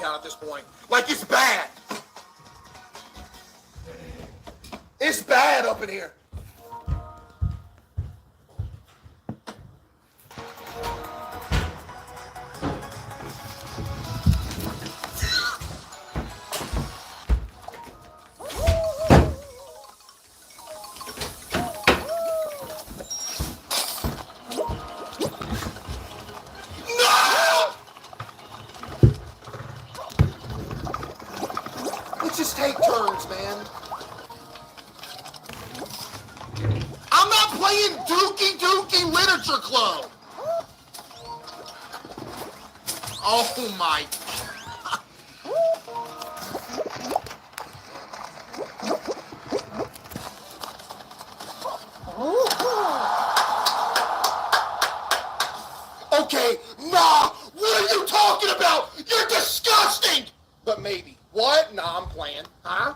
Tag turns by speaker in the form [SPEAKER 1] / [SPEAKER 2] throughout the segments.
[SPEAKER 1] At this point. Like, it's bad. It's bad up in here. Just take turns, man. I'm not playing Dookie Literature Club. Oh my. Okay, nah, what are you talking about? You're disgusting! But maybe. What? Nah, I'm playing. Huh?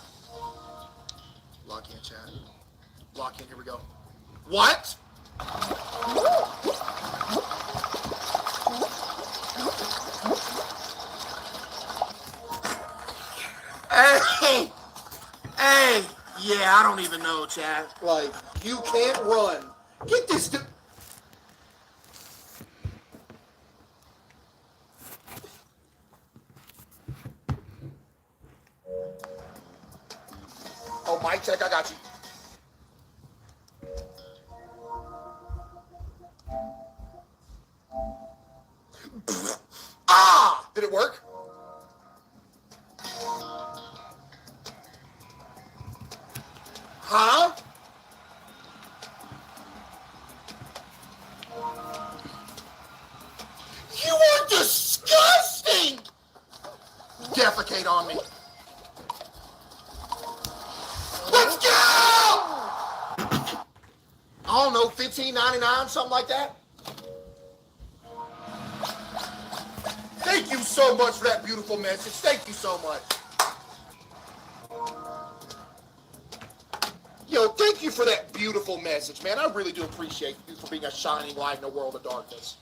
[SPEAKER 1] Lock in, chat. Lock in, here we go. What? Hey! Hey! Yeah, I don't even know, chat. Like, you can't run. Get this... Oh, mic check, I got you. Ah! Did it work? Huh? You are disgusting! Defecate on me. Let's go! I don't know, $15.99, something like that. Thank you so much for that beautiful message. Thank you so much. Yo, thank you for that beautiful message, man. I really do appreciate you for being a shining light in a world of darkness.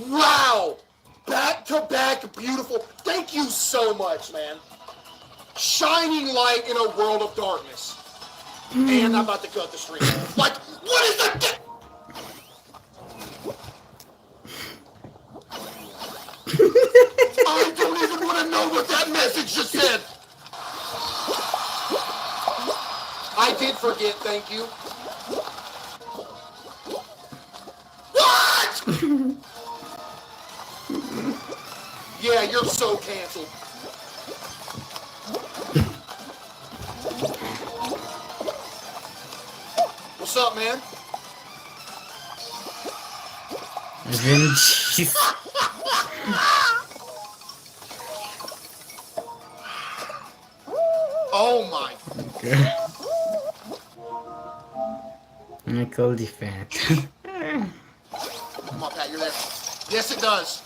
[SPEAKER 1] Wow! Back-to-back beautiful. Thank you so much, man. Shining light in a world of darkness. And I'm about to cut the stream. Like, what is that? I don't even want to know what that message just said. I did forget, thank you. What? Yeah, you're so canceled. What's up, man?
[SPEAKER 2] Revenge.
[SPEAKER 1] Oh my.
[SPEAKER 2] Okay. Michael defend.
[SPEAKER 1] Come on, Pat, you're there. Yes, it does.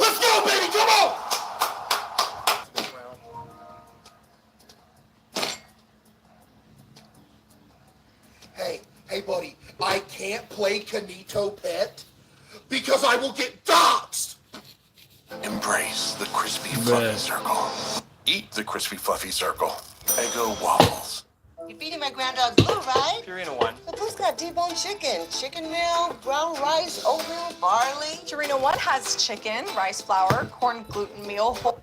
[SPEAKER 1] Let's go, baby, come on! Hey, buddy, I can't play Kanito Pet because I will get doxxed.
[SPEAKER 3] Embrace the crispy fluffy circle. Eat the crispy fluffy circle. Eggo waffles.
[SPEAKER 4] You're feeding my ground dog Blue, right?
[SPEAKER 5] Purina One.
[SPEAKER 4] But Blue's got deboned chicken. Chicken meal, brown rice, oatmeal, barley.
[SPEAKER 6] Purina One has chicken, rice flour, corn gluten meal, whole.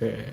[SPEAKER 2] Yeah.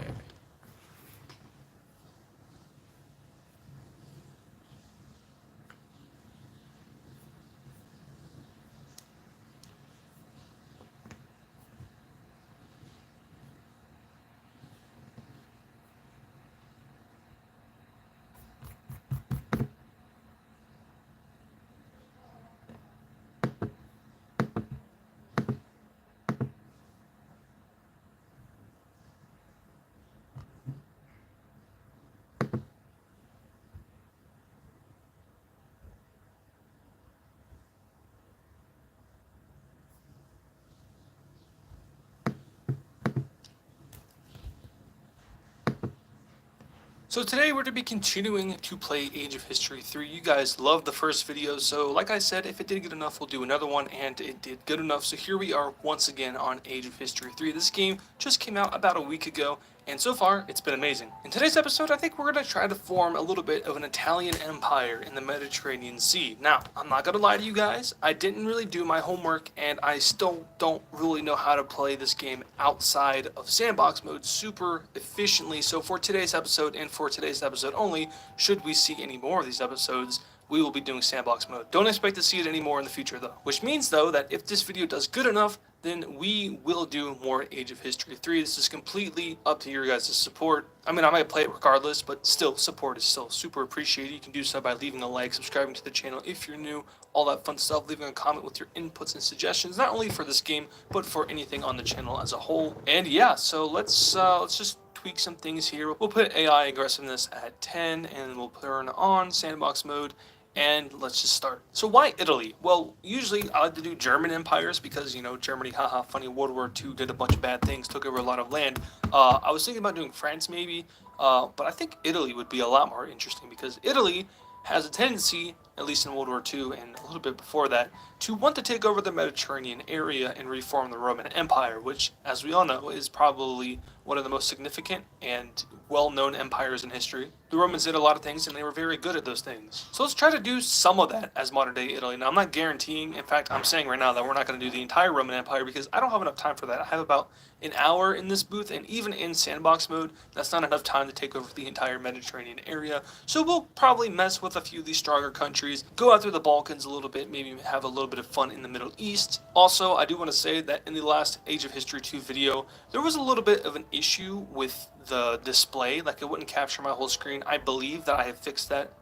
[SPEAKER 5] So today we're going to be continuing to play Age of History 3. You guys loved the first video, so like I said, if it did good enough, we'll do another one, and it did good enough. So here we are once again on Age of History 3. This game just came out about a week ago, and so far, it's been amazing. In today's episode, I think we're going to try to form a little bit of an Italian empire in the Mediterranean Sea. Now, I'm not going to lie to you guys, I didn't really do my homework, and I still don't really know how to play this game outside of sandbox mode super efficiently. So for today's episode, and for today's episode only, should we see any more of these episodes, we will be doing sandbox mode. Don't expect to see it anymore in the future though. Which means though that if this video does good enough, then we will do more Age of History 3. This is completely up to your guys' support. I mean, I might play it regardless, but still, support is still super appreciated. You can do so by leaving a like, subscribing to the channel if you're new, all that fun stuff, leaving a comment with your inputs and suggestions, not only for this game, but for anything on the channel as a whole. And yeah, so let's just tweak some things here. We'll put AI aggressiveness at 10, and we'll turn on sandbox mode. And let's just start. So why Italy? Well, usually I like to do German empires because, you know, Germany, haha, funny, World War II did a bunch of bad things, took over a lot of land. I was thinking about doing France maybe, but I think Italy would be a lot more interesting because Italy has a tendency, at least in World War II and a little bit before that, to want to take over the Mediterranean area and reform the Roman Empire, which, as we all know, is probably one of the most significant and well-known empires in history. The Romans did a lot of things, and they were very good at those things. So let's try to do some of that as modern-day Italy. Now, I'm not guaranteeing, in fact, I'm saying right now that we're not going to do the entire Roman Empire because I don't have enough time for that. I have about an hour in this booth, and even in sandbox mode, that's not enough time to take over the entire Mediterranean area. So we'll probably mess with a few of these stronger countries, go out through the Balkans a little bit, maybe have a little bit of fun in the Middle East. Also, I do want to say that in the last Age of History 2 video, there was a little bit of an issue with the display, like it wouldn't capture my whole screen. I believe that I have fixed that.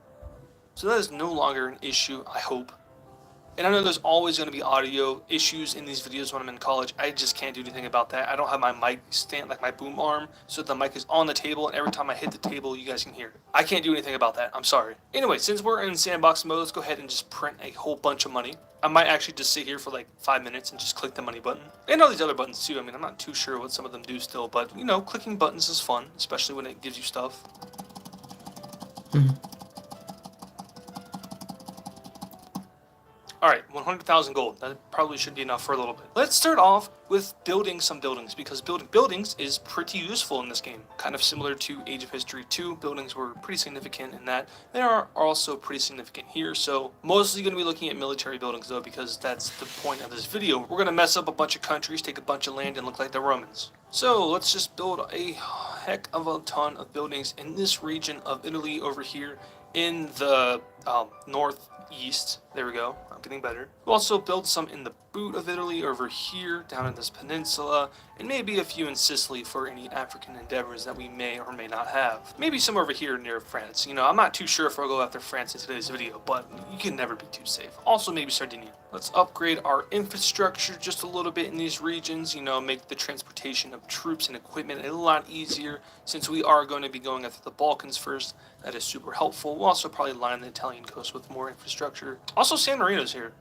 [SPEAKER 5] So that is no longer an issue, I hope. And I know there's always going to be audio issues in these videos when I'm in college. I just can't do anything about that. I don't have my mic stand, like my boom arm, so the mic is on the table, and every time I hit the table, you guys can hear it. I can't do anything about that. I'm sorry. Anyway, since we're in sandbox mode, let's go ahead and just print a whole bunch of money. I might actually just sit here for like 5 minutes and just click the money button. And all these other buttons too. I mean, I'm not too sure what some of them do still, but you know, clicking buttons is fun, especially when it gives you stuff. Alright, 100,000 gold. That probably should be enough for a little bit. Let's start off with building some buildings, because building buildings is pretty useful in this game. Kind of similar to Age of History 2, buildings were pretty significant in that. They are also pretty significant here, so mostly going to be looking at military buildings though, because that's the point of this video. We're going to mess up a bunch of countries, take a bunch of land, and look like the Romans. So let's just build a heck of a ton of buildings in this region of Italy over here in the northeast. There we go. I'm getting better. We'll also build some in the boot of Italy over here, down in this peninsula, and maybe a few in Sicily for any African endeavors that we may or may not have. Maybe some over here near France. You know, I'm not too sure if I'll go after France in today's video, but you can never be too safe. Also, maybe Sardinia. Let's upgrade our infrastructure just a little bit in these regions, you know, make the transportation of troops and equipment a lot easier, since we are going to be going after the Balkans first. That is super helpful. We'll also probably line the Italian coast with more infrastructure. Also, San Marino's here.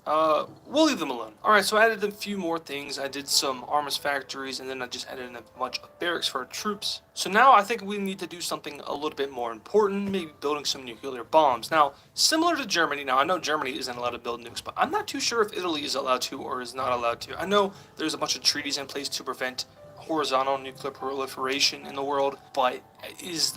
[SPEAKER 5] We'll leave them alone. Alright, so I added a few more things. I did some arms factories, and then I just added in a bunch of barracks for our troops. So now I think we need to do something a little bit more important, maybe building some nuclear bombs. Now, similar to Germany, now I know Germany isn't allowed to build nukes, but I'm not too sure if Italy is allowed to or is not allowed to. I know there's a bunch of treaties in place to prevent horizontal nuclear proliferation in the world, but is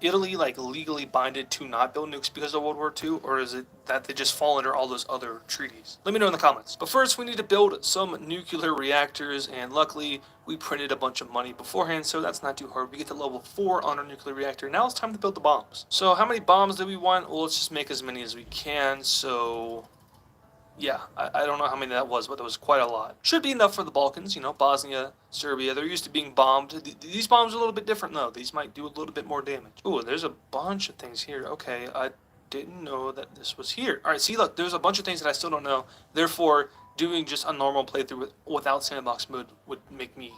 [SPEAKER 5] Italy like legally binded to not build nukes because of World War II, or is it that they just fall under all those other treaties? Let me know in the comments. But first we need to build some nuclear reactors, and luckily we printed a bunch of money beforehand, so that's not too hard. We get to level 4 on our nuclear reactor. Now it's time to build the bombs. So how many bombs do we want? Well, let's just make as many as we can. So yeah, I don't know how many that was, but it was quite a lot. Should be enough for the Balkans, you know, Bosnia, Serbia. They're used to being bombed. These bombs are a little bit different, though. These might do a little bit more damage. Ooh, there's a bunch of things here. Okay, I didn't know that this was here. All right, see, look, there's a bunch of things that I still don't know. Therefore, doing just a normal playthrough without sandbox mode would make me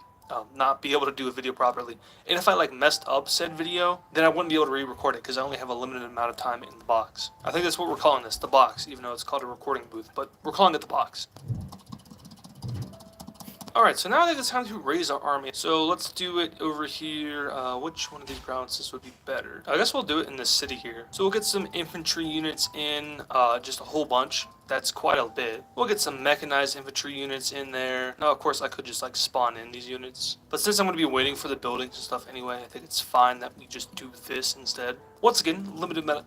[SPEAKER 5] not be able to do a video properly. And if I like messed up said video, then I wouldn't be able to re-record it because I only have a limited amount of time in the box. I think that's what we're calling this, the box, even though it's called a recording booth, but we're calling it the box. Alright, so now I think it's time to raise our army. So let's do it over here. Which one of these provinces would be better? I guess we'll do it in the city here. So we'll get some infantry units in, just a whole bunch. That's quite a bit. We'll get some mechanized infantry units in there. Now, of course, I could just like spawn in these units. But since I'm going to be waiting for the buildings and stuff anyway, I think it's fine that we just do this instead. Once again,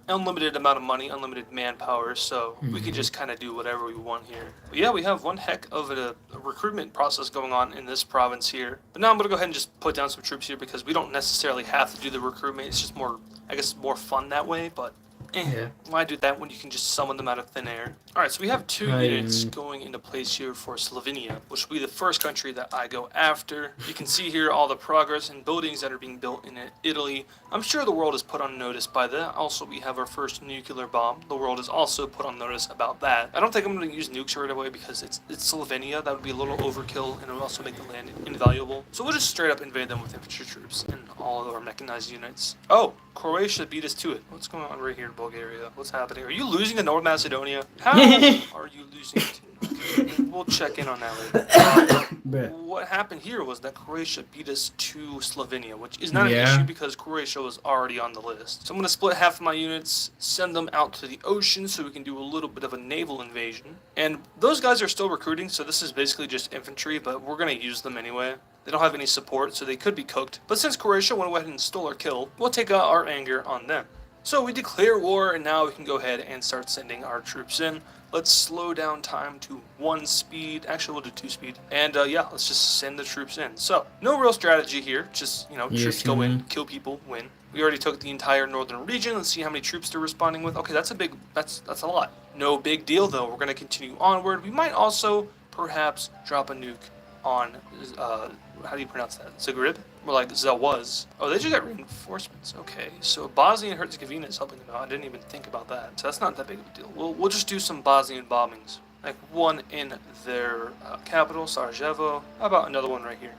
[SPEAKER 5] unlimited amount of money, unlimited manpower, so we can just kind of do whatever we want here. But yeah, we have one heck of a recruitment process going on in this province here. But now I'm going to go ahead and just put down some troops here because we don't necessarily have to do the recruitment. It's just more, I guess, more fun that way, but
[SPEAKER 2] Yeah.
[SPEAKER 5] why do that when you can just summon them out of thin air? Alright, so we have two units going into place here for Slovenia, which will be the first country that I go after. You can see here all the progress and buildings that are being built in Italy. I'm sure the world is put on notice by that. Also, we have our first nuclear bomb. The world is also put on notice about that. I don't think I'm going to use nukes right away because it's Slovenia. That would be a little overkill and it would also make the land invaluable. So we'll just straight up invade them with infantry troops and all of our mechanized units. Oh, Croatia beat us to it. What's going on right here in Bulgaria? What's happening? Are you losing to North Macedonia? How are you losing to... We'll check in on that later. What happened here was that Croatia beat us to Slovenia, which is not an issue because Croatia was already on the list. So I'm going to split half of my units, send them out to the ocean so we can do a little bit of a naval invasion. And those guys are still recruiting, so this is basically just infantry, but we're going to use them anyway. They don't have any support, so they could be cooked. But since Croatia went ahead and stole our kill, we'll take out our anger on them. So we declare war, and now we can go ahead and start sending our troops in. Let's slow down time to 1 speed. Actually, we'll do 2 speed. And yeah, let's just send the troops in. So, no real strategy here. Just, you know, troops go in, kill people, win. We already took the entire northern region. Let's see how many troops they're responding with. Okay, that's a lot. No big deal, though. We're going to continue onward. We might also, perhaps, drop a nuke on, how do you pronounce that? Zagreb? Or like Zawaz. Oh, they just got reinforcements. Okay, so Bosnia and Herzegovina is helping them out. I didn't even think about that. So that's not that big of a deal. We'll just do some Bosnian bombings. Like one in their capital, Sarajevo. How about another one right here?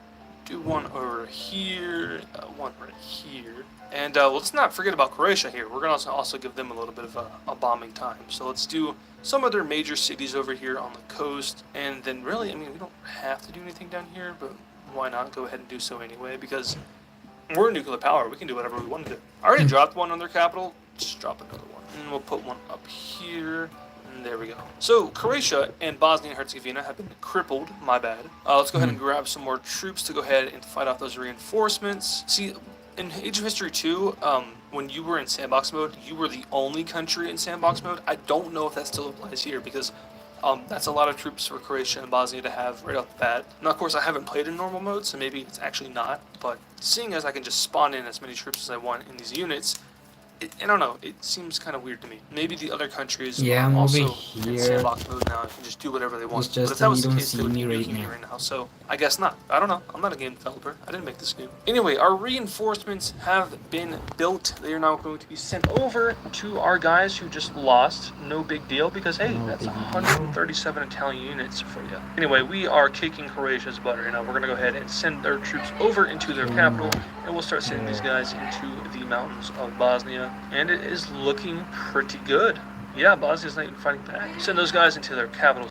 [SPEAKER 5] Do one over here, one right here. And let's not forget about Croatia here. We're going to also give them a little bit of a bombing time. So let's do some other major cities over here on the coast. And then really, I mean, we don't have to do anything down here, but why not go ahead and do so anyway? Because we're a nuclear power. We can do whatever we want to do. I already dropped one on their capital. Just drop another one. And we'll put one up here. And there we go. So Croatia and Bosnia and Herzegovina have been crippled. My bad. Let's go ahead and grab some more troops to go ahead and fight off those reinforcements. See, in Age of History 2, when you were in sandbox mode, you were the only country in sandbox mode. I don't know if that still applies here because that's a lot of troops for Croatia and Bosnia to have right off the bat. Now, of course, I haven't played in normal mode, so maybe it's actually not. But seeing as I can just spawn in as many troops as I want in these units, I don't know, it seems kind of weird to me. Maybe the other countries are also in sandbox mode now and can just do whatever they want. But if that was the case, they would be nuking me right now. So I guess not. I don't know. I'm not a game developer. I didn't make this game. Anyway, our reinforcements have been built. They are now going to be sent over to our guys who just lost. No big deal because, hey, that's 137 Italian units for you. Anyway, we are kicking Croatia's butt right now. We're going to go ahead and send their troops over into their capital, and we'll start sending these guys into the mountains of Bosnia. And it is looking pretty good. Yeah, Bosnia's not even fighting back. Send those guys into their capital.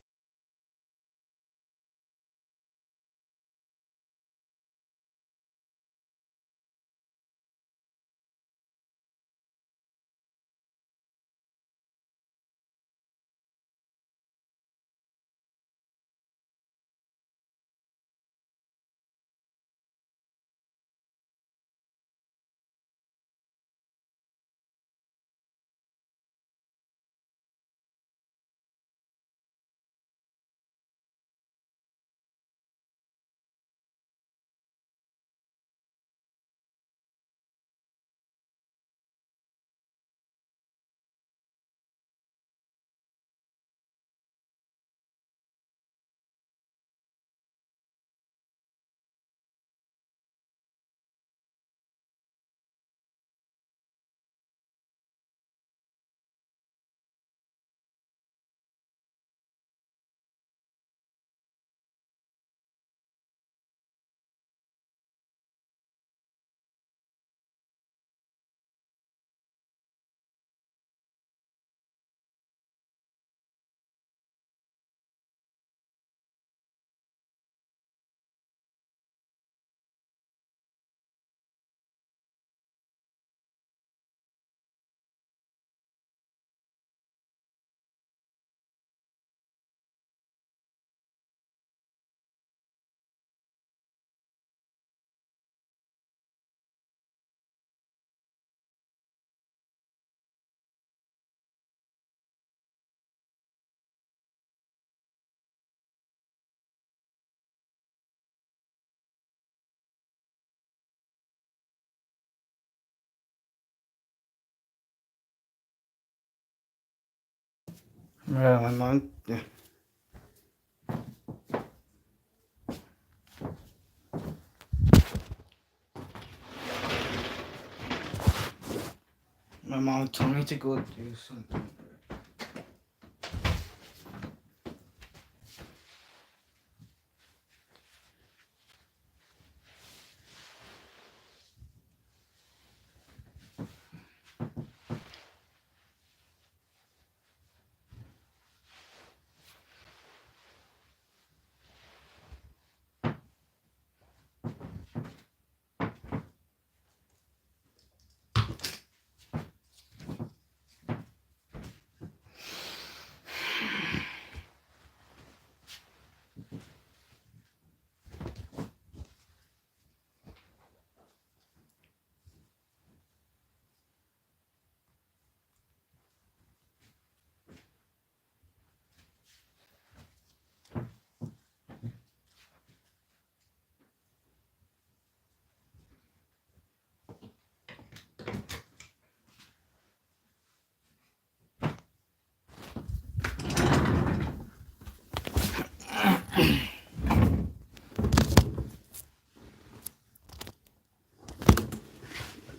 [SPEAKER 2] Well, my mom. My mom told me to go do something.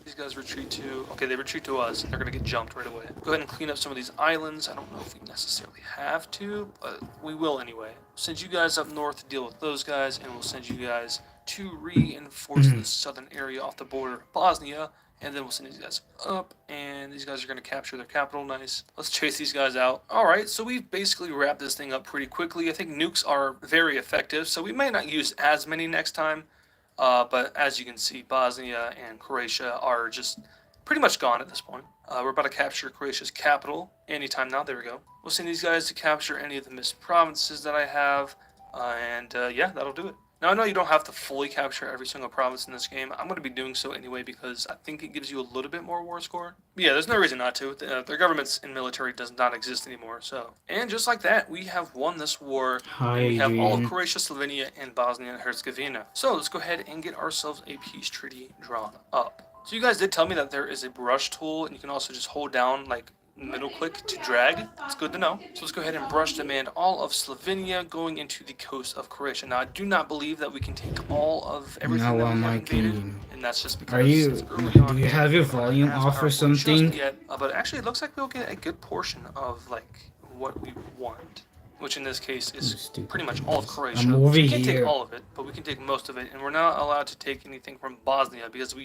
[SPEAKER 5] These guys retreat to... Okay, they retreat to us. They're going to get jumped right away. Go ahead and clean up some of these islands. I don't know if we necessarily have to, but we will anyway. Send you guys up north to deal with those guys, and we'll send you guys to reinforce the southern area off the border of Bosnia, and then we'll send these guys up, and these guys are going to capture their capital. Nice. Let's chase these guys out. Alright, so we've basically wrapped this thing up pretty quickly. I think nukes are very effective, so we may not use as many next time. But as you can see, Bosnia and Croatia are just pretty much gone at this point. We're about to capture Croatia's capital anytime now. There we go. We'll send these guys to capture any of the missed provinces that I have. Yeah, that'll do it. Now, I know you don't have to fully capture every single province in this game. I'm going to be doing so anyway because I think it gives you a little bit more war score. But yeah, there's no reason not to. Their governments and military does not exist anymore. So, and just like that, we have won this war.
[SPEAKER 2] Hi,
[SPEAKER 5] and we have all of
[SPEAKER 2] Adrian.
[SPEAKER 5] Croatia, Slovenia, and Bosnia and Herzegovina. So let's go ahead and get ourselves a peace treaty drawn up. So you guys did tell me that there is a brush tool, and you can also just hold down like middle click to drag. It's good to know. So let's go ahead and brush demand all of Slovenia going into the coast of Croatia. Now I do not believe that we can take all of everything
[SPEAKER 2] Now
[SPEAKER 5] that we
[SPEAKER 2] am I
[SPEAKER 5] have invaded,
[SPEAKER 2] can.
[SPEAKER 5] and that's just because
[SPEAKER 2] Are you?
[SPEAKER 5] it's early
[SPEAKER 2] Do
[SPEAKER 5] on
[SPEAKER 2] you
[SPEAKER 5] and
[SPEAKER 2] have your
[SPEAKER 5] we don't
[SPEAKER 2] volume
[SPEAKER 5] have
[SPEAKER 2] off or
[SPEAKER 5] powerful just
[SPEAKER 2] something?
[SPEAKER 5] yet. But actually, it looks like we'll get a good portion of like what we want, which in this case is
[SPEAKER 2] Stupid
[SPEAKER 5] pretty much all of
[SPEAKER 2] things.
[SPEAKER 5] Croatia.
[SPEAKER 2] I'm over
[SPEAKER 5] We can't
[SPEAKER 2] here.
[SPEAKER 5] take all of it, but we can take most of it, and we're not allowed to take anything from Bosnia because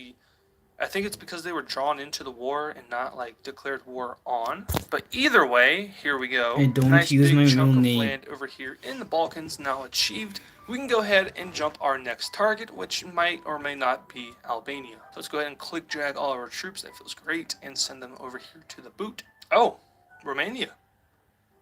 [SPEAKER 5] I think it's because they were drawn into the war and not like declared war on. But either way, here we go.
[SPEAKER 2] Hey, don't
[SPEAKER 5] Nice
[SPEAKER 2] use
[SPEAKER 5] big
[SPEAKER 2] my
[SPEAKER 5] chunk
[SPEAKER 2] real
[SPEAKER 5] of
[SPEAKER 2] name.
[SPEAKER 5] land over here in the Balkans now achieved. We can go ahead and jump our next target, which might or may not be Albania. So let's go ahead and click drag all of our troops. That feels great, and send them over here to the boot. Oh, Romania.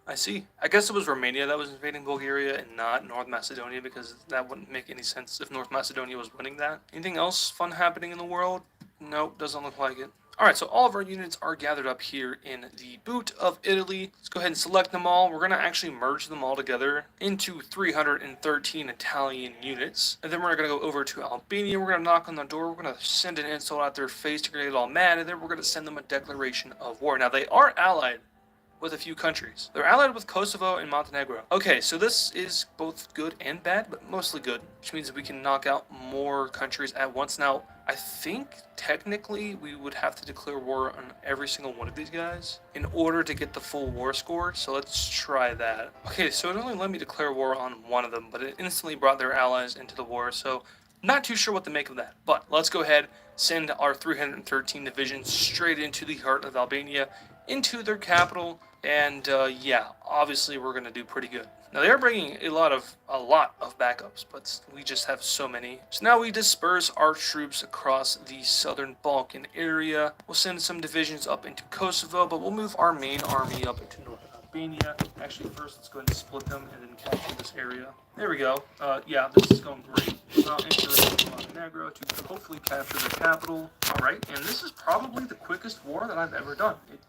[SPEAKER 5] I see. I guess it was Romania that was invading Bulgaria and not North Macedonia because that wouldn't make any sense if North Macedonia was winning that. Anything else fun happening in the world? Nope, doesn't look like it. Alright, so all of our units are gathered up here in the boot of Italy. Let's go ahead and select them all. We're going to actually merge them all together into 313 Italian units. And then we're going to go over to Albania. We're going to knock on the door. We're going to send an insult at their face to get all mad. And then we're going to send them a declaration of war. Now, they are allied with a few countries. They're allied with Kosovo and Montenegro. Okay, so this is both good and bad, but mostly good, which means that we can knock out more countries at once. Now, I think technically we would have to declare war on every single one of these guys in order to get the full war score, so let's try that. Okay, so it only let me declare war on one of them, but it instantly brought their allies into the war, so not too sure what to make of that. But let's go ahead, send our 313 divisions straight into the heart of Albania, into their capital, and yeah, obviously we're going to do pretty good. Now they are bringing a lot of backups, but we just have so many. So now we disperse our troops across the southern Balkan area. We'll send some divisions up into Kosovo, but we'll move our main army up into northern Albania. Actually, first let's go ahead and split them and then capture this area. There we go. Yeah, this is going great. Now enter Montenegro to hopefully capture the capital. Alright, and this is probably the quickest war that I've ever done. It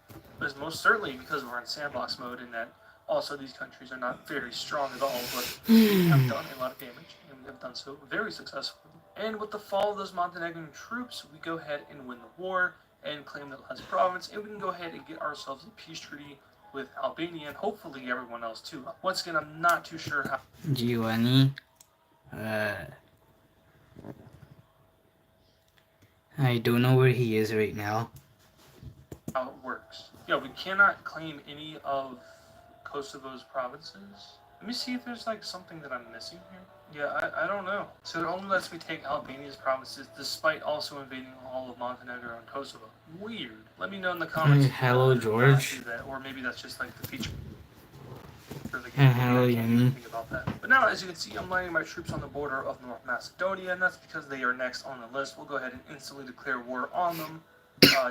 [SPEAKER 5] was most certainly because we're in sandbox mode and that also these countries are not very strong at all, but we have done a lot of damage and we have done so very successfully. And with the fall of those Montenegrin troops, we go ahead and win the war and claim the last province, and we can go ahead and get ourselves a peace treaty with Albania and hopefully everyone else too. Once again, I'm not too sure how
[SPEAKER 2] Giovanni. I don't know where he is right now.
[SPEAKER 5] it works. Yeah, we cannot claim any of Kosovo's provinces. Let me see if there's like something that I'm missing here. Yeah, I don't know. So it only lets me take Albania's provinces despite also invading all of Montenegro and Kosovo. Weird. Let me know in the comments if you
[SPEAKER 2] Hello,
[SPEAKER 5] not
[SPEAKER 2] George.
[SPEAKER 5] do that, or maybe that's just like the feature for the game.
[SPEAKER 2] Hello,
[SPEAKER 5] Maybe I can't do
[SPEAKER 2] Yumi.
[SPEAKER 5] anything about that. But now, as you can see, I'm landing my troops on the border of North Macedonia, and that's because they are next on the list. We'll go ahead and instantly declare war on them.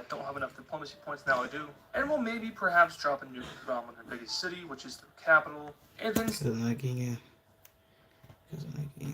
[SPEAKER 5] Don't have enough diplomacy points, now I do. And we'll maybe perhaps drop a nuke bomb on their biggest city, which is their capital. And then
[SPEAKER 2] Because I'm not getting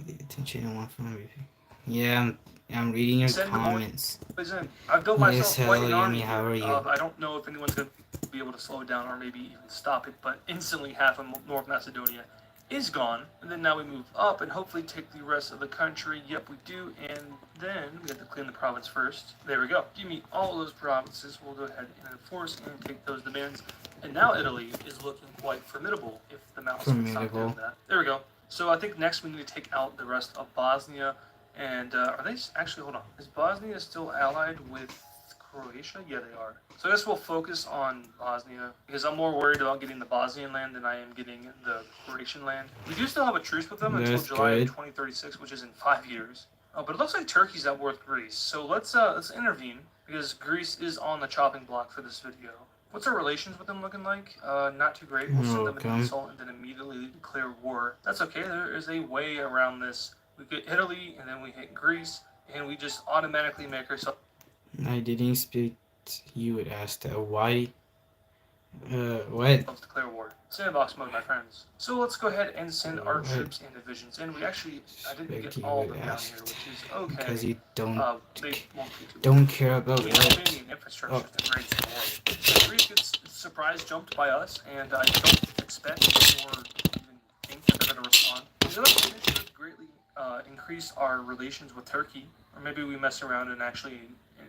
[SPEAKER 2] the attention I want from everything. Yeah, I'm reading your
[SPEAKER 5] send the
[SPEAKER 2] comments.
[SPEAKER 5] boys in. I've built
[SPEAKER 2] Yes,
[SPEAKER 5] myself quite
[SPEAKER 2] hello,
[SPEAKER 5] an
[SPEAKER 2] Yumi.
[SPEAKER 5] army.
[SPEAKER 2] How are you?
[SPEAKER 5] I don't know if anyone's going to be able to slow it down or maybe even stop it, but instantly half of North Macedonia is gone. And then now we move up and hopefully take the rest of the country. Yep, we do. And then we have to clean the province first. There we go. Give me all those provinces. We'll go ahead and enforce and take those demands. And now Italy is looking quite formidable if the mouse can stop doing that. There we go. So I think next we need to take out the rest of Bosnia. And are they actually, hold on, is Bosnia still allied with Croatia? Yeah, they are. So I guess we'll focus on Bosnia because I'm more worried about getting the Bosnian land than I am getting the Croatian land. We do still have a truce with them until July of 2036, which is in 5 years. But it looks like Turkey's at war with Greece. So let's intervene because Greece is on the chopping block for this video. What's our relations with them looking like? Not too great. We'll send them an insult and then immediately declare war. That's okay. There is a way around this. We get Italy, and then we hit Greece, and we just automatically make ourselves...
[SPEAKER 2] I didn't expect you would ask that. Why? What?
[SPEAKER 5] Declare war. Sandbox mode, my friends. So let's go ahead and send our troops and divisions in. We actually... I didn't get all of them down here, which is okay.
[SPEAKER 2] Because you don't...
[SPEAKER 5] They won't be too
[SPEAKER 2] don't care about
[SPEAKER 5] we
[SPEAKER 2] what?
[SPEAKER 5] Albanian infrastructure that breaks the war. So Greece gets surprise jumped by us, and I don't expect or even think that they're going to respond. The other thing should greatly increase our relations with Turkey, or maybe we mess around and actually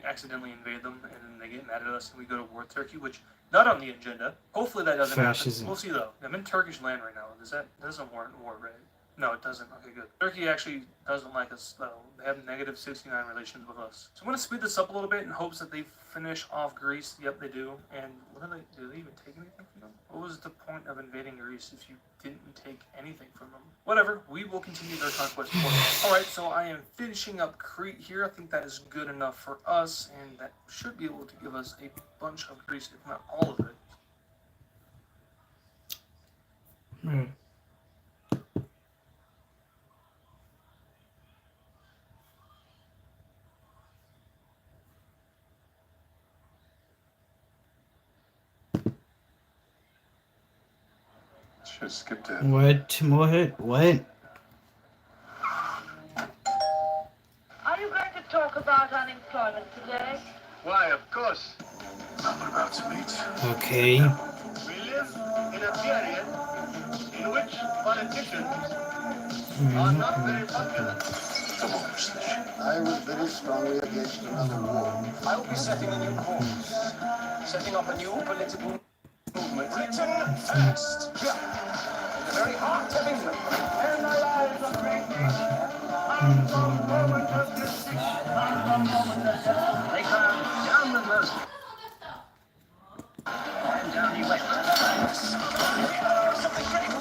[SPEAKER 5] accidentally invade them, and then they get mad at us, and we go to war with Turkey, which not on the agenda. Hopefully that doesn't happen. We'll see though. I'm in Turkish land right now. That doesn't warrant war, right? No, it doesn't. Okay, good. Turkey actually doesn't like us, though. They have negative 69 relations with us. So I'm going to speed this up a little bit in hopes that they finish off Greece. Yep, they do. And what do they even take anything from them? What was the point of invading Greece if you didn't take anything from them? Whatever. We will continue their conquest for them. Alright, so I am finishing up Crete here. I think that is good enough for us, and that should be able to give us a bunch of Greece, if not all of it.
[SPEAKER 3] Should have skipped it.
[SPEAKER 2] What? What?
[SPEAKER 7] Are you going to talk about unemployment today?
[SPEAKER 8] Why, of course.
[SPEAKER 3] I'm about to meet.
[SPEAKER 2] Okay.
[SPEAKER 8] We live in a period in which politicians are not very popular.
[SPEAKER 9] I was very strongly against another war.
[SPEAKER 8] I will be setting a new course, setting up a new political movement written first in the very heart of England.
[SPEAKER 7] In the lives of great nations, untold moment of justice, untold moment of justice.
[SPEAKER 8] They come down with mercy. And down he went. Something great.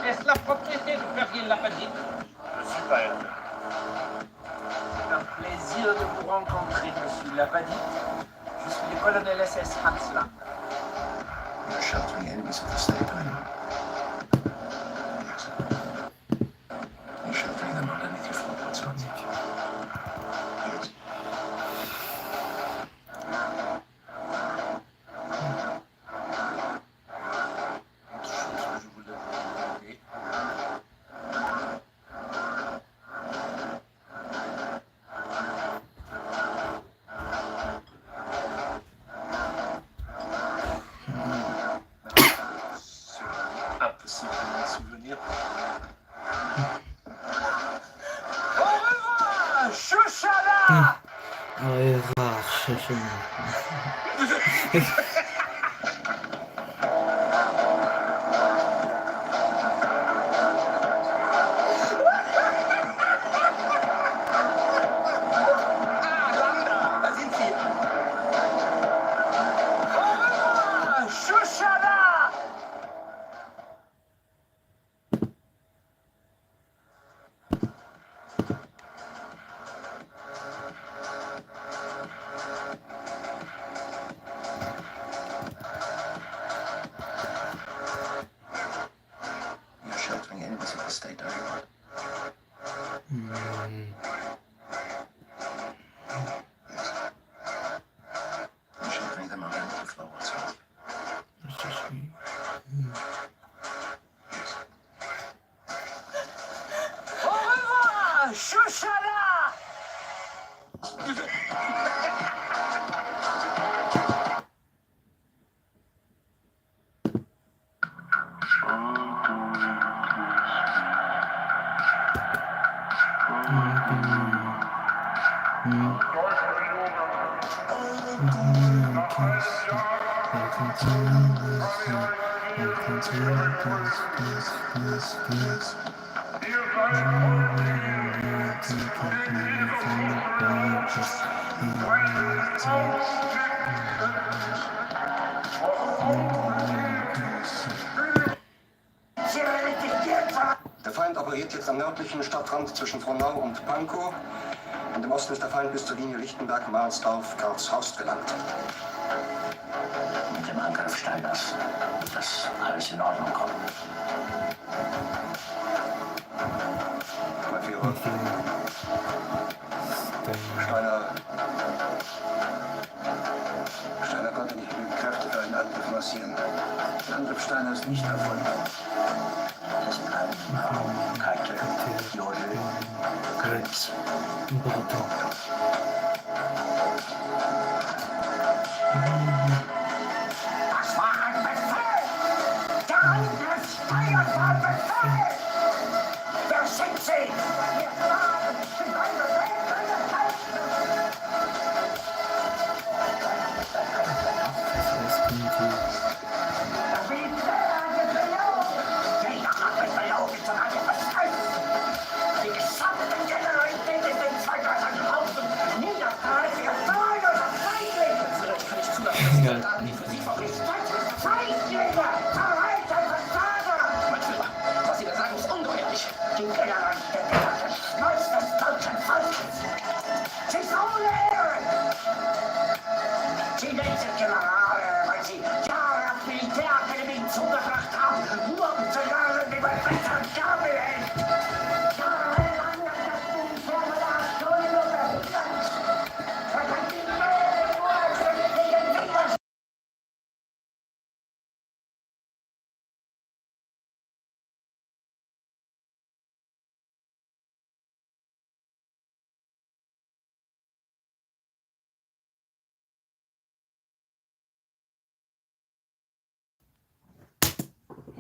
[SPEAKER 7] Est-ce la propriété de faire il l'a pas dit?
[SPEAKER 8] Je suis pas elle.
[SPEAKER 7] C'est un plaisir de vous rencontrer, monsieur Lapadi. Je suis le colonel SS Hansla.
[SPEAKER 3] You're sheltering enemies of the state, are you? Yes. You're sheltering them underneath your floorboards, aren't you? Yes.
[SPEAKER 2] Allah şaşırma.
[SPEAKER 7] Da sind sie. Schuschala!
[SPEAKER 8] You're sheltering enemies of the state, are you not? Yes. You're sheltering them around the floor, so. Yes.
[SPEAKER 7] Au revoir, Schuschala!
[SPEAKER 8] Der Feind operiert jetzt am nördlichen Stadtrand zwischen Frohnau und Pankow. Und im Osten ist der Feind bis zur Linie Lichtenberg-Marsdorf, Karlshorst gelangt.
[SPEAKER 7] Mit dem Angriff Steiners wird das alles in Ordnung kommen.
[SPEAKER 8] Mein Führer. Steiner konnte nicht genügend Kräfte für einen Angriff massieren. Der Angriff Steiner ist nicht erfolgt.
[SPEAKER 7] Es bleiben Keitel, Jodel, Krebs. Das war ein Befehl! Der Angriff Steiners war ein Befehl! Wer sind Sie? Was Sie da sagen, ist ungeheuerlich. Die Generalen der Schmolz des deutschen Volkes. Sie ist ohne Ehre. Sie nennen sich Generale, weil Sie Jahre auf Militärakademien zugebracht haben, nur um zu lernen, wie man besser Gabel hält. Jahrelang hat das Militär mit der Atommühle verhindert. Man hat die Mehrwürfe gegen Widerstand.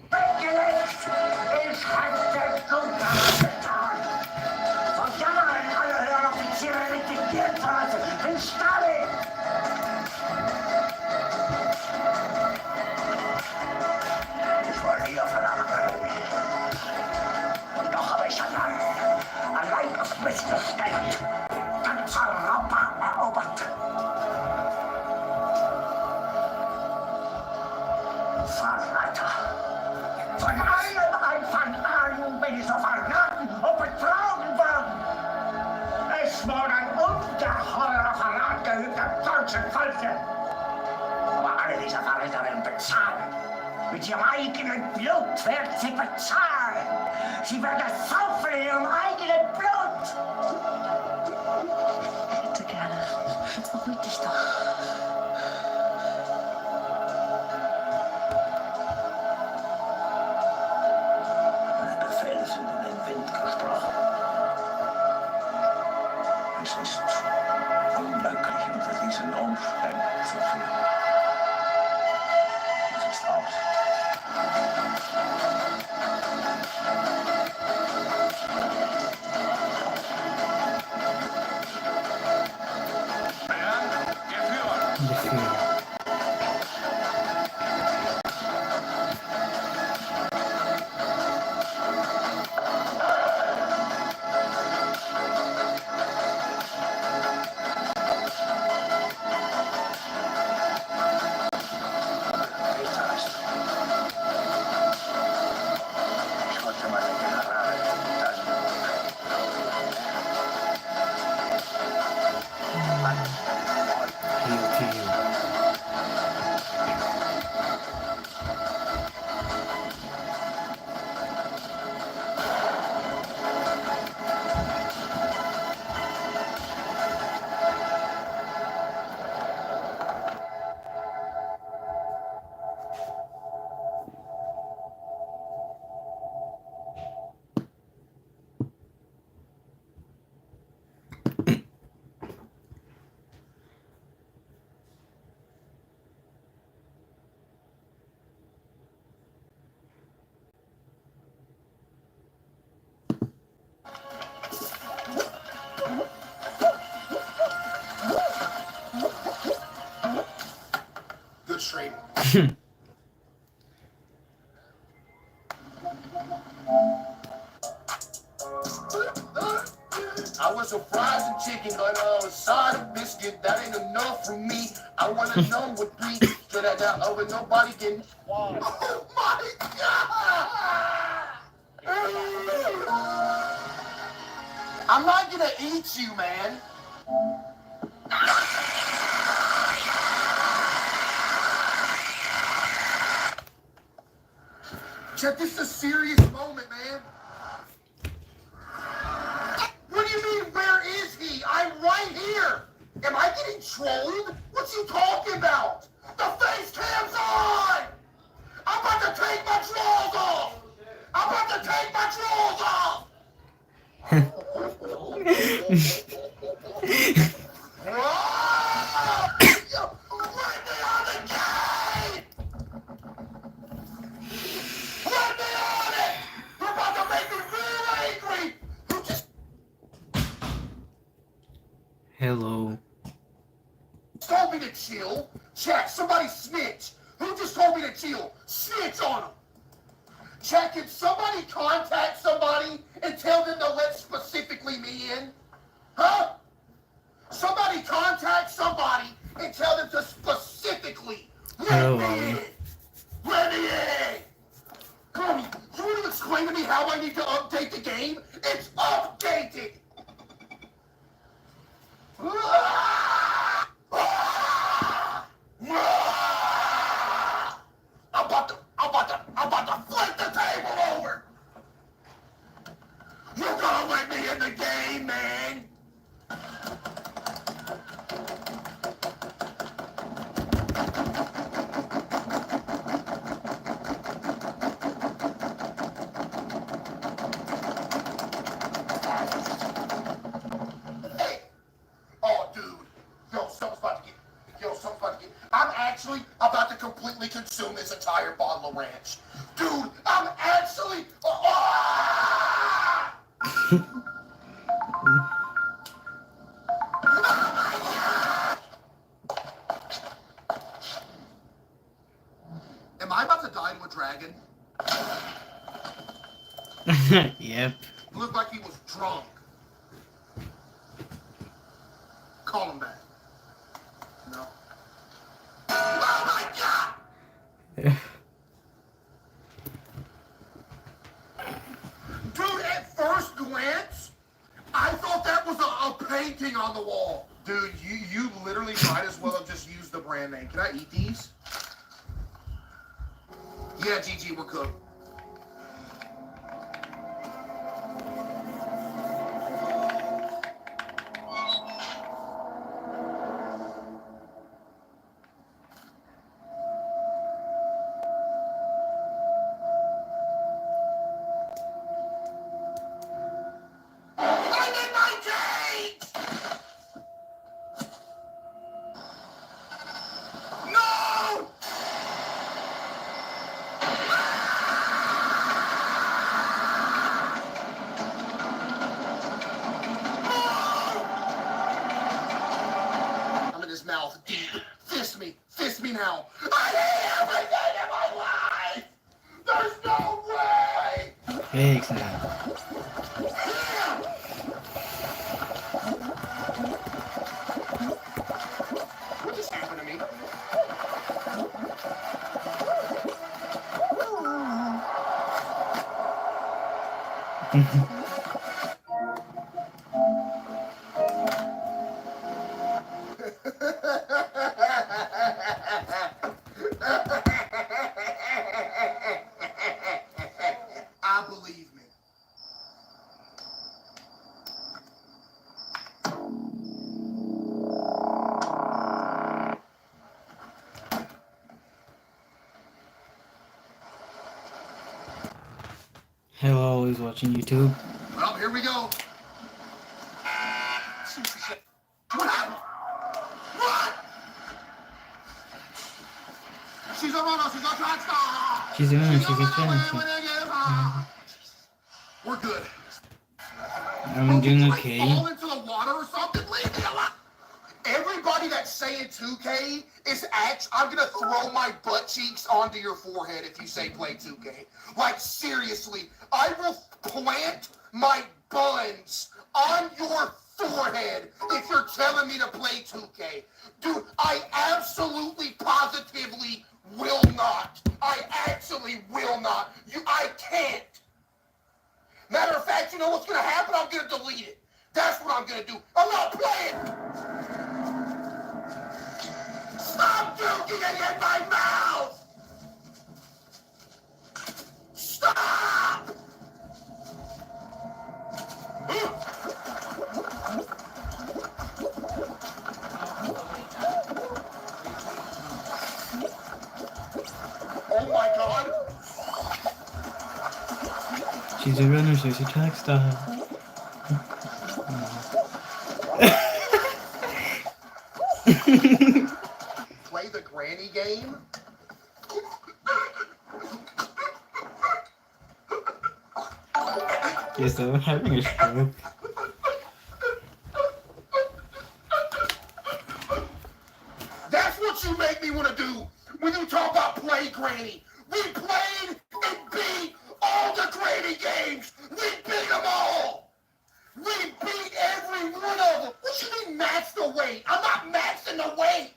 [SPEAKER 7] Weggelegt! Ich hatte gut daran getan. Von Jahren alle höheren Offiziere liquidiert worden. In Stalin! Ich war nie auf einer Akademie. Und doch habe ich allein auf mich gestellt. Ganz Europa erobert. Verräter! Von allem Anfang an bin ich so verraten und betrogen worden. Es wurde ein ungeheurer Verrat geübt am deutschen Volke. Aber alle diese Verräter werden bezahlen. Mit ihrem eigenen Blut werden sie bezahlen. Sie werden es saufen in ihrem eigenen Blut.
[SPEAKER 10] Bitte gerne. Jetzt beruhig dich doch.
[SPEAKER 7] Meine Befehle sind in den Wind gesprochen. Es ist unmöglich, unter diesen Umständen zu führen. Es ist aus.
[SPEAKER 2] The film. Hail to you.
[SPEAKER 1] Good trade. I was a fries and chicken, but a side of biscuit, that ain't enough for me. I wanna know what three straight out that oven, nobody can. Oh my God! I'm not gonna eat you, man. Chet, this is a serious moment, man. What do you mean, where is he? I'm right here. Am I getting trolled? What you talking about? The face cam's on! I'm about to take my trolls off! I'm about to take my trolls off! Let me on the game! Let me on it! You're about to make me real angry! You just
[SPEAKER 2] Hello.
[SPEAKER 1] told me to chill. Chat, somebody snitch. Who just told me to chill? Snitch on him. Chat, can somebody contact somebody and tell them to let specifically me in? Huh? Somebody contact somebody and tell them to specifically let me in. Let me in. Come on, you want to explain to me how I need to update the game? It's updated. I'm about to flip the table over. You're gonna let me in the game, man. Hey. Oh, dude. Something's about to get. I'm actually about to completely consume this entire bottle of ranch. Dude, I'm actually. Am I about to die to a dragon?
[SPEAKER 2] Yep.
[SPEAKER 1] He looked like he was drunk. Call him back. No. Oh my God! Dude, at first glance, I thought that was a painting on the wall. Dude, you literally might as well have just used the brand name. Can I eat these? Yeah, GG, we're cooked. I'm in my cage! No! I'm in his mouth deep. kiss me now. I hate everything in my life. There's no way.
[SPEAKER 2] Thanks now.
[SPEAKER 1] What just happened to me? I believe me.
[SPEAKER 2] Hello, always watching YouTube.
[SPEAKER 1] Well, here we go. What happened? What? She's a runner. She's a track star.
[SPEAKER 2] She's a runner. She's a track star.
[SPEAKER 1] We're good.
[SPEAKER 2] I'm doing okay.
[SPEAKER 1] Fall into the water or something? Leave me alone. Everybody that's saying 2K is I'm gonna throw my butt cheeks onto your forehead if you say play 2K. Like, seriously, I will plant my buns on your forehead if you're telling me to play 2K. Dude, I absolutely, positively will not. I actually will not. I can't. Matter of fact, you know what's gonna happen? I'm gonna delete it. That's what I'm gonna do. I'm not playing. Stop puking it in my mouth! Stop! Oh my God!
[SPEAKER 2] She's a runner. She's a track star.
[SPEAKER 1] Play the granny game?
[SPEAKER 2] Yes, I'm having a stroke.
[SPEAKER 1] That's what you make me want to do when you talk about play granny. We played and beat all the granny games. We beat them all. We beat every one of them. What you mean match the weight? I'm not matching the weight.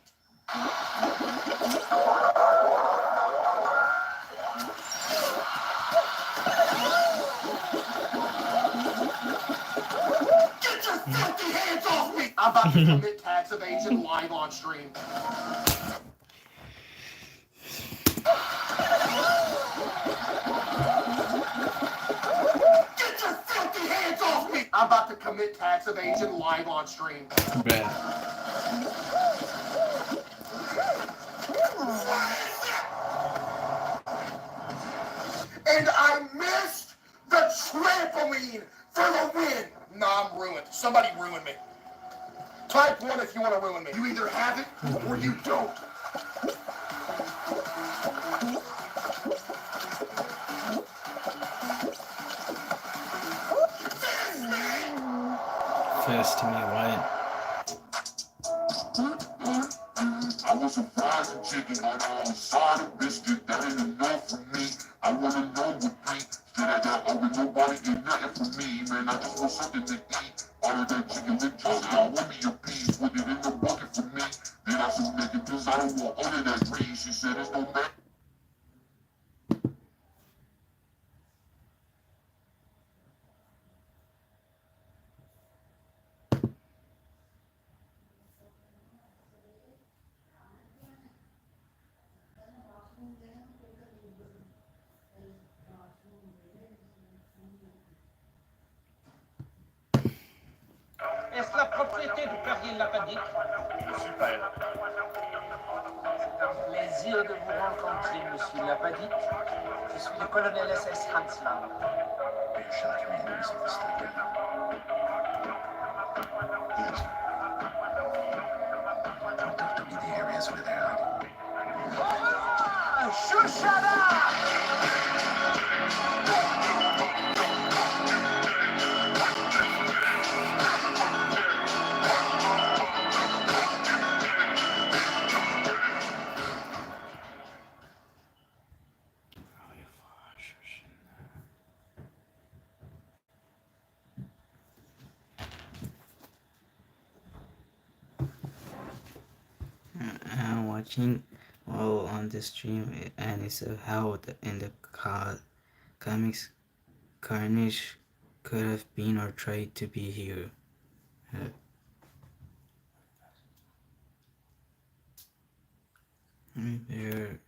[SPEAKER 1] Get your filthy hands off me! I'm about to commit tax evasion live on stream. Get your filthy hands off me! I'm about to commit tax evasion live on stream.
[SPEAKER 2] Bruh.
[SPEAKER 1] And I missed the trampoline for the win. Nah, I'm ruined. Somebody ruined me. Type 1 if you want to ruin me. You either have it or you don't.
[SPEAKER 2] Fast to me, what?
[SPEAKER 3] I was a frozen chicken on a side of biscuit. That ain't enough for me. I wanna know what beat. Did I got over nobody get nothing for me, man. I just want something to eat. All of that chicken and juice, I want me a piece. Put it in the bucket for me. Then I some naked pills. I don't want all of that green. She said it's no matter.
[SPEAKER 7] Est-ce la propriété du Perrier Lapadique? Super. C'est un plaisir de vous rencontrer, monsieur Lapadique. Je suis le colonel SS Hansland.
[SPEAKER 8] Are you sure your enemies are still here? Yes. Don't have to be the areas where they're hiding.
[SPEAKER 7] Ah, Shushada!
[SPEAKER 2] watching while on the stream, and it's how in the comics Carnage could have been or tried to be here. There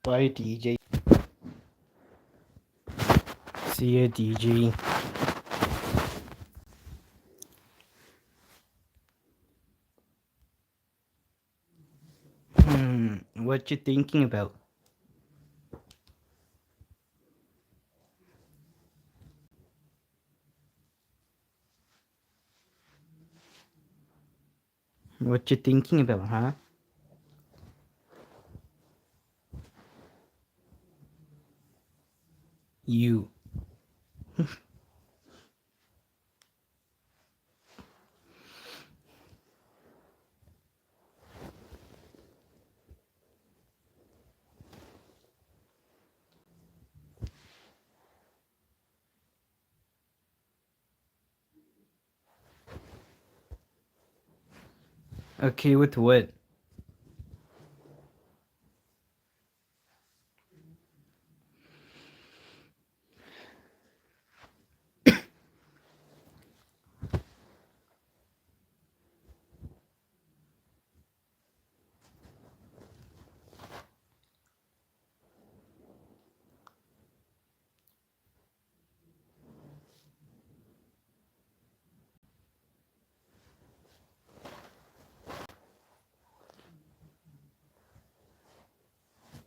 [SPEAKER 2] Bye, DJ. See ya, DJ. What you thinking about? What you thinking about, huh? You. Okay, with what?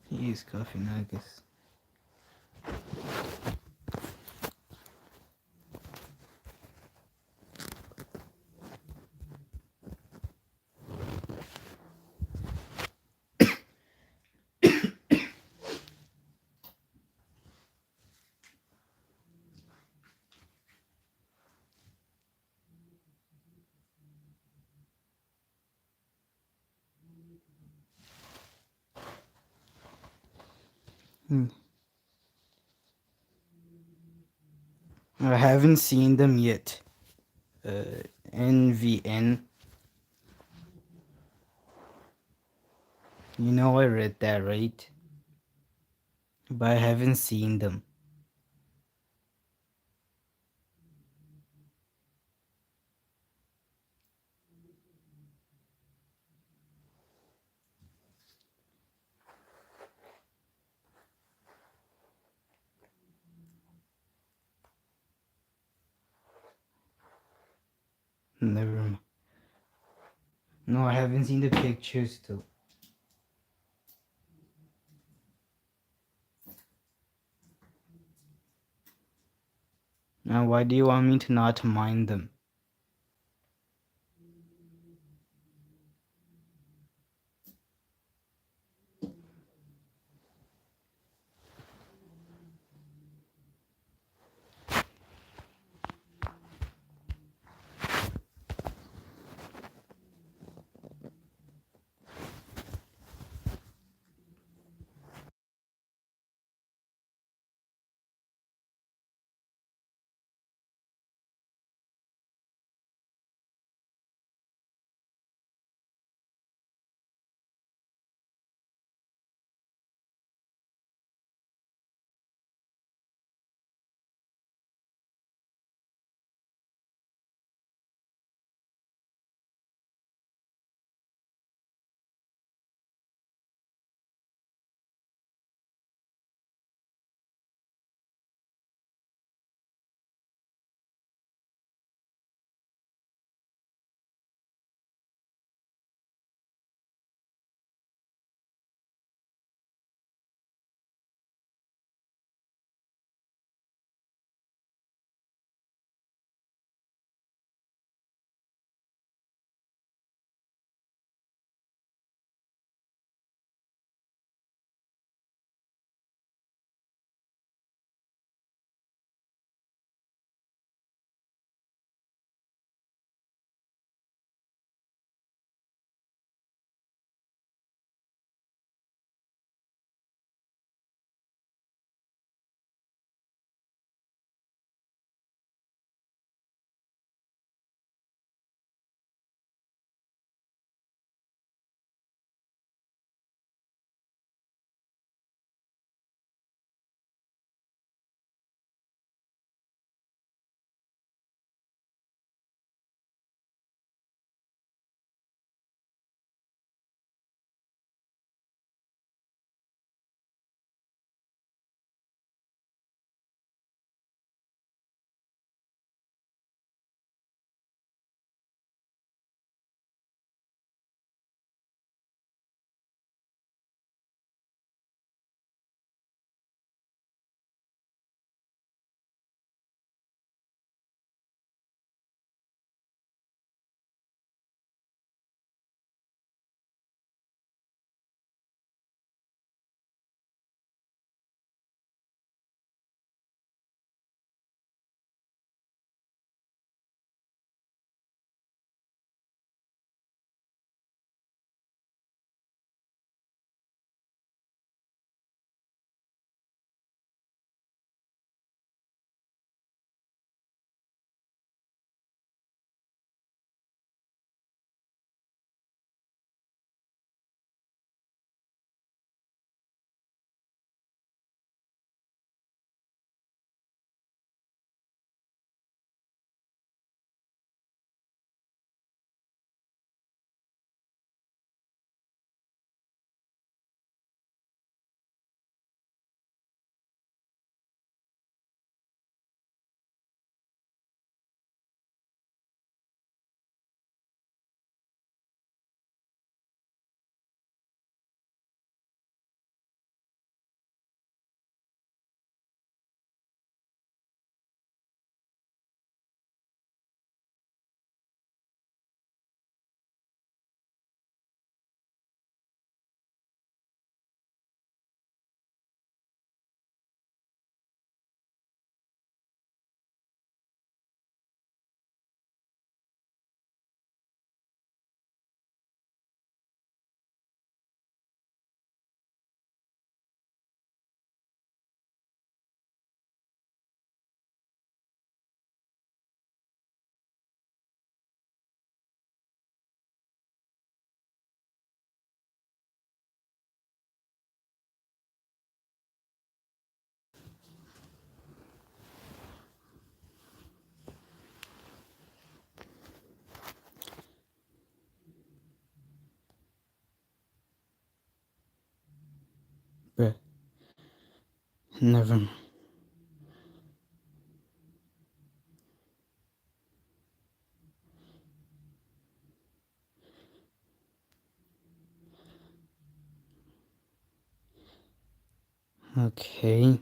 [SPEAKER 2] He is coffee nuggets. I haven't seen them yet. NVN. You know I read that, right? But I haven't seen them. Never mind. No, I haven't seen the pictures too. Now, why do you want me to not mind them? Bruh. Never. Okay.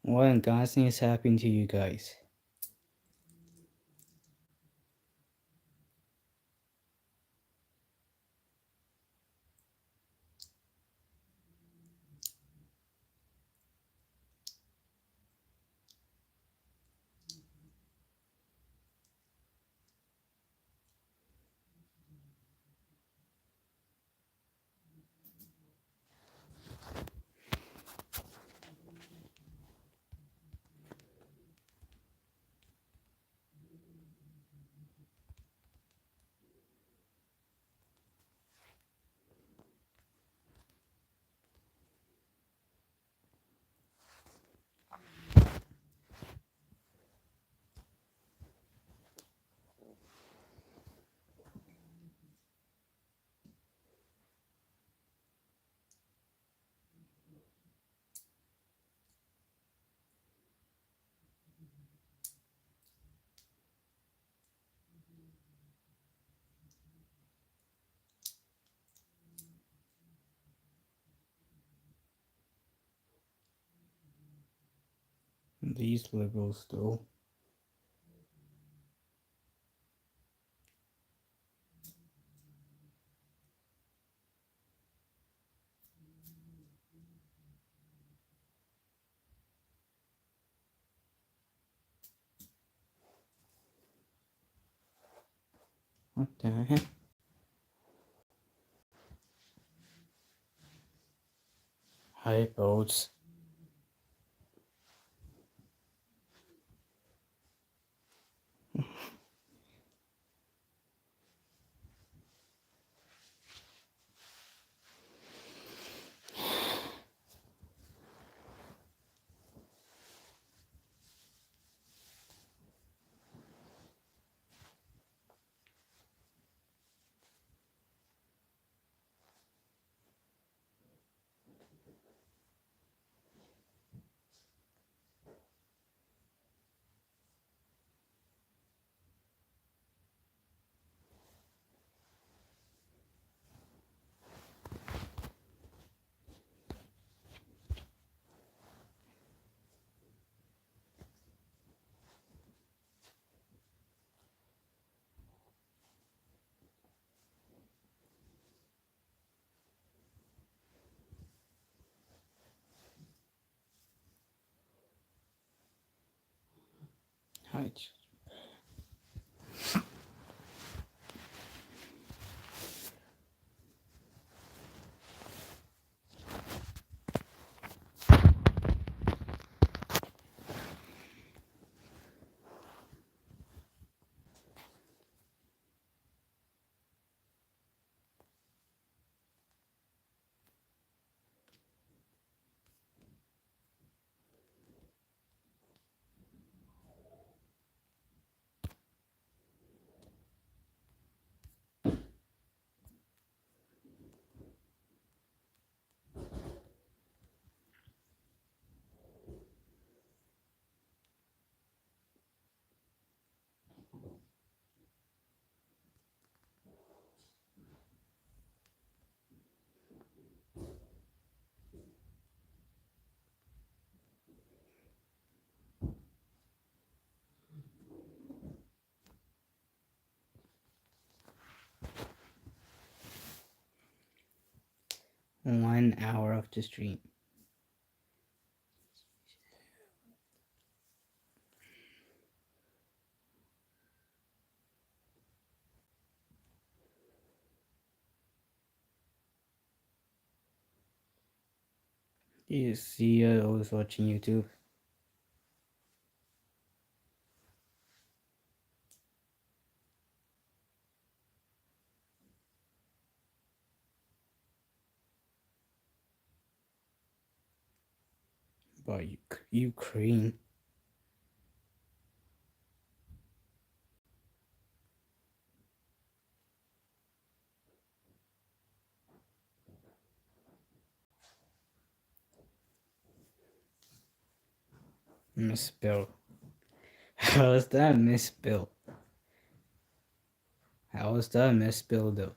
[SPEAKER 2] What in God's name is happening to you guys? These liberals, though. What the heck? Hi, boats. Hi. 1 hour of the stream. You see, I was watching YouTube. about Ukraine. Misspelled. How is that misspelled? How is that misspelled though?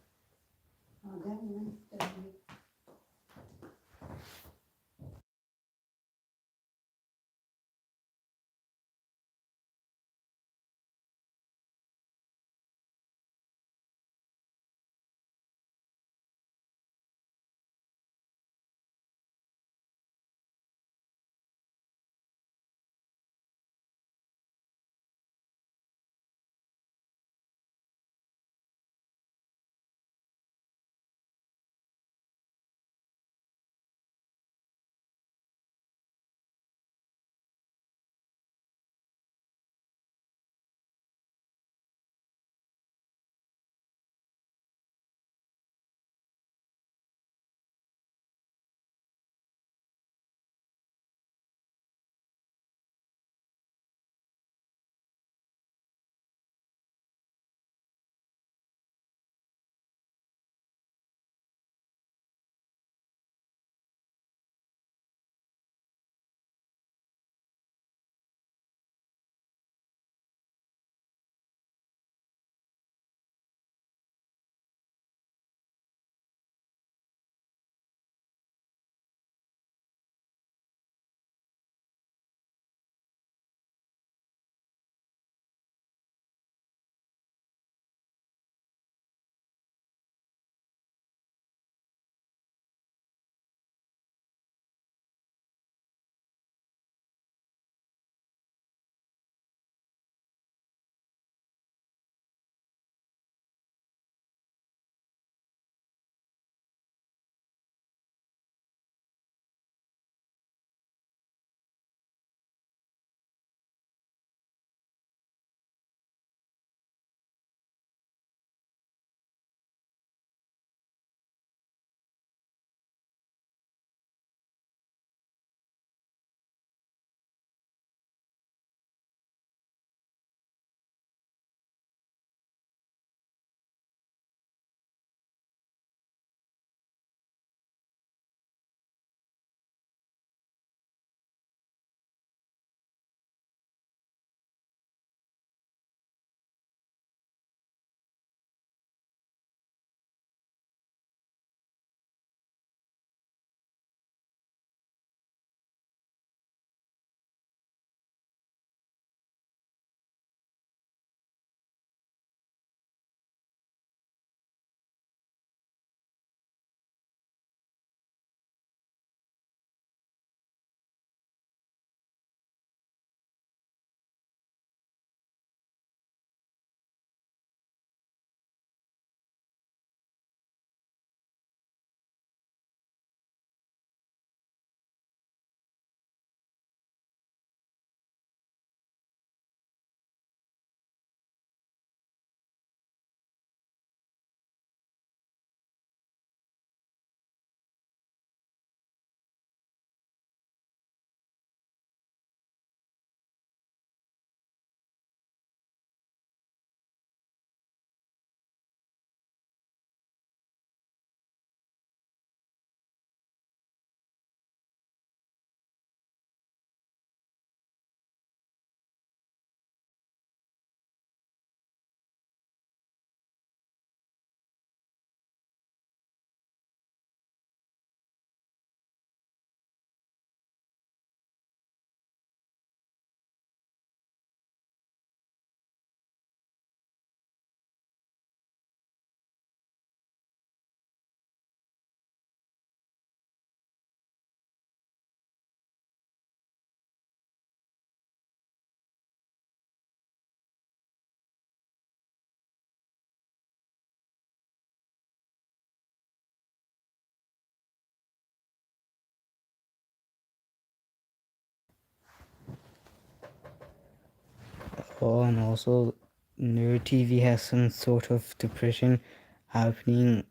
[SPEAKER 2] Oh, and also, Nerd TV has some sort of depression happening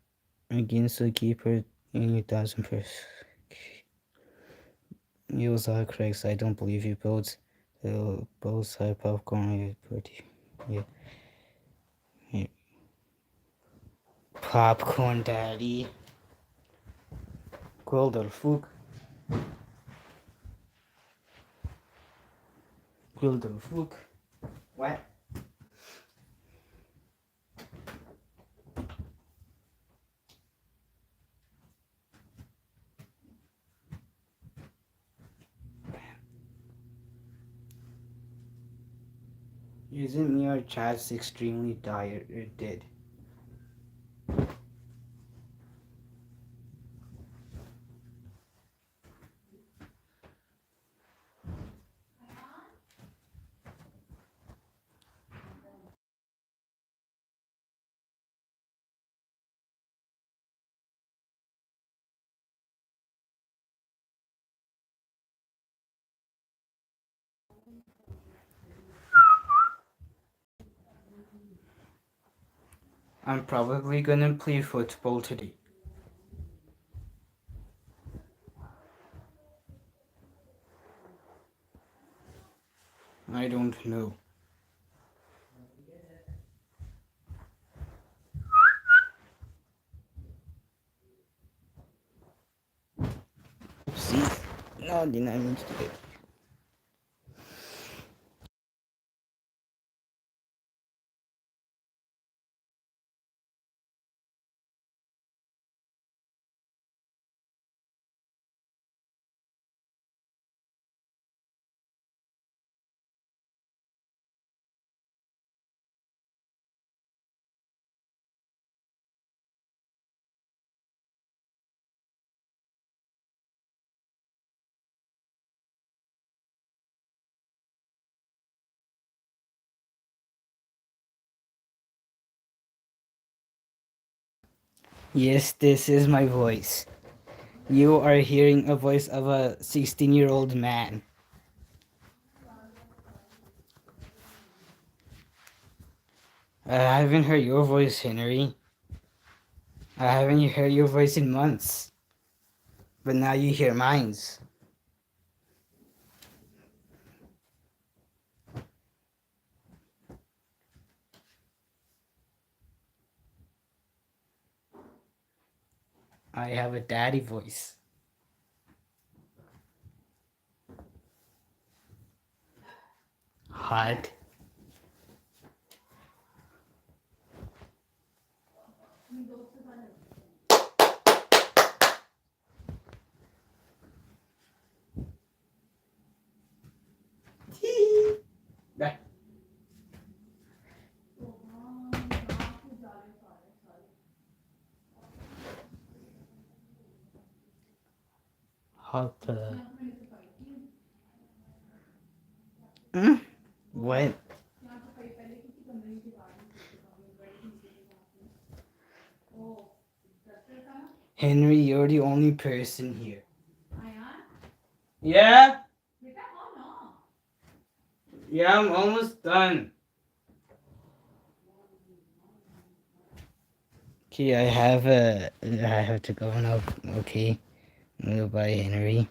[SPEAKER 2] against the keeper in 1000%. You saw correct. I don't believe you both. Both have popcorn. Pretty. Yeah. Yeah. Popcorn daddy. Golden Fook. Golden Fook. What? Isn't your chat's extremely dead? I'm probably gonna play football today. I don't know. See? No, did I mean to do it? Yes, this is my voice. You are hearing a voice of a 16-year-old man. I haven't heard your voice, Henry. I haven't heard your voice in months. But now you hear mine's. I have a daddy voice. Hot. Hot. What? Henry, you're the only person here. Yeah? Yeah, I'm almost done. Okay, I have to go now. Okay. Goodbye, Henry.